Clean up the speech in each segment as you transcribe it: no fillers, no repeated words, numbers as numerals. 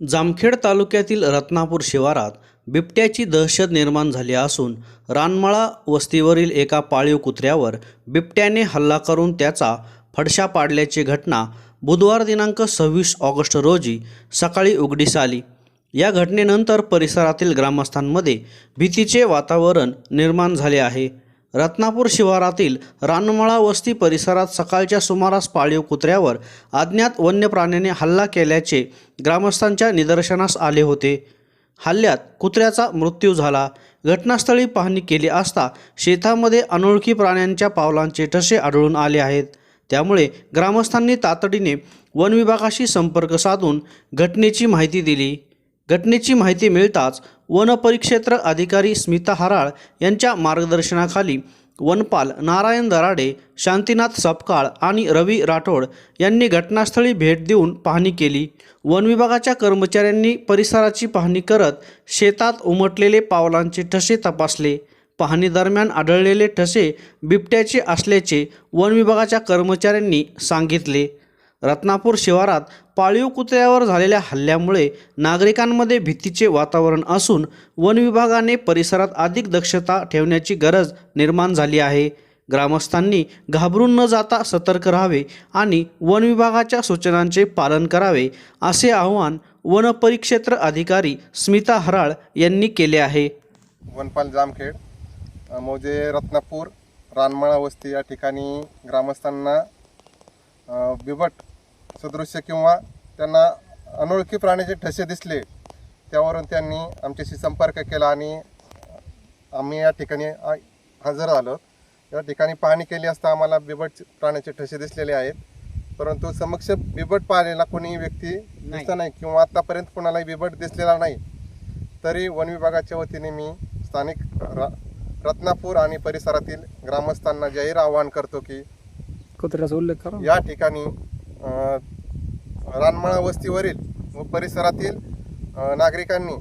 जामखेड तालुक्यातील रत्नापूर शिवारात बिबट्याची दहशत निर्माण झाली असून रानमळा वस्तीवरील एका पाळीव कुत्र्यावर बिबट्याने हल्ला करून त्याचा फडशा पाडल्याची घटना बुधवार दिनांक 26 ऑगस्ट रोजी सकाळी उघडीस आली। या घटनेनंतर परिसरातील ग्रामस्थांमध्ये भीतीचे वातावरण निर्माण झाले आहे। रत्नापूर शिवारातील रानमळा वस्ती परिसरात सकाळच्या सुमारास पाळीव कुत्र्यावर अज्ञात वन्य प्राण्याने हल्ला केल्याचे ग्रामस्थांच्या निदर्शनास आले होते। हल्ल्यात कुत्र्याचा मृत्यू झाला। घटनास्थळी पाहणी केली असता शेतामध्ये अनोळखी प्राण्यांच्या पावलांचे ठसे आढळून आले आहेत। त्यामुळे ग्रामस्थांनी तातडीने वन विभागाशी संपर्क साधून घटनेची माहिती दिली। घटनेची माहिती मिळताच वन परिक्षेत्र अधिकारी स्मिता हराळ यांच्या मार्गदर्शनाखाली वनपाल नारायण दराडे, शांतीनाथ सपकाळ आणि रवी राठोड यांनी घटनास्थळी भेट देऊन पाहणी केली। वन विभागाच्या कर्मचाऱ्यांनी परिसराची पाहणी करत शेतात उमटलेले पावलांचे ठसे तपासले। पाहणी दरम्यान आढळलेले ठसे बिबट्याचे असल्याचे वन विभागाच्या कर्मचाऱ्यांनी सांगितले। रत्नापूर शिवारात पाळीव कुत्र्यावर झालेल्या हल्ल्यामुळे नागरिकांमध्ये भीतीचे वातावरण असून वन विभागाने परिसरात अधिक दक्षता ठेवण्याची गरज निर्माण झाली आहे। ग्रामस्थांनी घाबरून न जाता सतर्क राहावे आणि वन विभागाच्या सूचनांचे पालन करावे असे आवाहन वन परिक्षेत्र अधिकारी स्मिता हराळ यांनी केले आहे। वनपाल जामखेड मौजे रत्नापूर रानमळा वस्ती या ठिकाणी ग्रामस्थांना बिबट सदृश्य किंवा त्यांना अनोळखी प्राण्याचे ठसे दिसले, त्यावरून त्यांनी आमच्याशी संपर्क केला आणि आम्ही या ठिकाणी हजर झालो। या ठिकाणी पाहणी केली असता आम्हाला बिबट प्राण्याचे ठसे दिसलेले आहेत, परंतु समक्ष बिबट पाहिलेला कोणी व्यक्ती दिसला नाही किंवा आतापर्यंत कोणालाही बिबट दिसलेला नाही। तरी वन विभागाच्या वतीने मी स्थानिक रत्नापूर आणि परिसरातील ग्रामस्थांना जाहीर आवाहन करतो की कुत्र्याचा उल्लेख करा। या ठिकाणी रानमळा वस्तीवरील व परिसरातील नागरिकांनी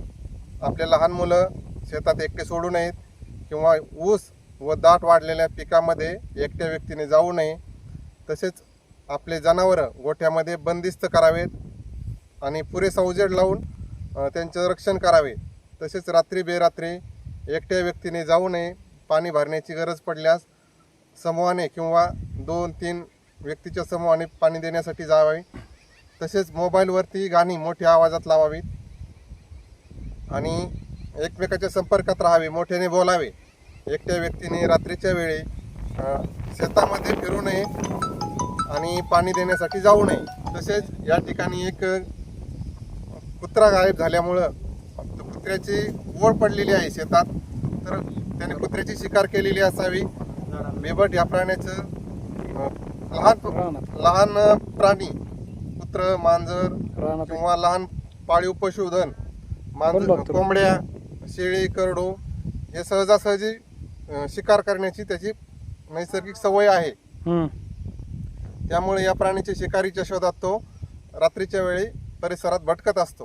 आपले लहान मुलं शेतात एकटे सोडू नयेत किंवा ऊस व दाट वाढलेल्या पिकामध्ये एकट्या व्यक्तीने जाऊ नये। तसेच आपले जनावरं गोठ्यामध्ये बंदिस्त करावेत आणि पुरेसा उजेड लावून त्यांचे रक्षण करावे। तसेच रात्री बेरात्री एकट्या व्यक्तीने जाऊ नये। पाणी भरण्याची गरज पडल्यास समूहाने किंवा 2-3 व्यक्तीच्या समूहाने पाणी देण्यासाठी जावे। तसेच मोबाईलवरती गाणी मोठ्या आवाजात लावावीत आणि एकमेकाच्या संपर्कात राहावे, मोठ्याने बोलावे। एकट्या व्यक्तीने रात्रीच्या वेळी शेतामध्ये फिरू नये आणि पाणी देण्यासाठी जाऊ नये। तसेच या ठिकाणी एक कुत्रा गायब झाल्यामुळं कुत्र्याची ओळ पडलेली आहे शेतात, तर त्याने कुत्र्याची शिकार केलेली असावी। बिबट या प्राण्याचं लहान प्राणी कुत्र, मांजर किंवा लहान पाळीव पशुधन मांजर, कोंबड्या, शेळी, करडू हे सहजासहजी शिकार करण्याची त्याची नैसर्गिक सवय आहे। त्यामुळे या प्राण्याच्या शिकारीच्या शोधात तो रात्रीच्या वेळी परिसरात भटकत असतो।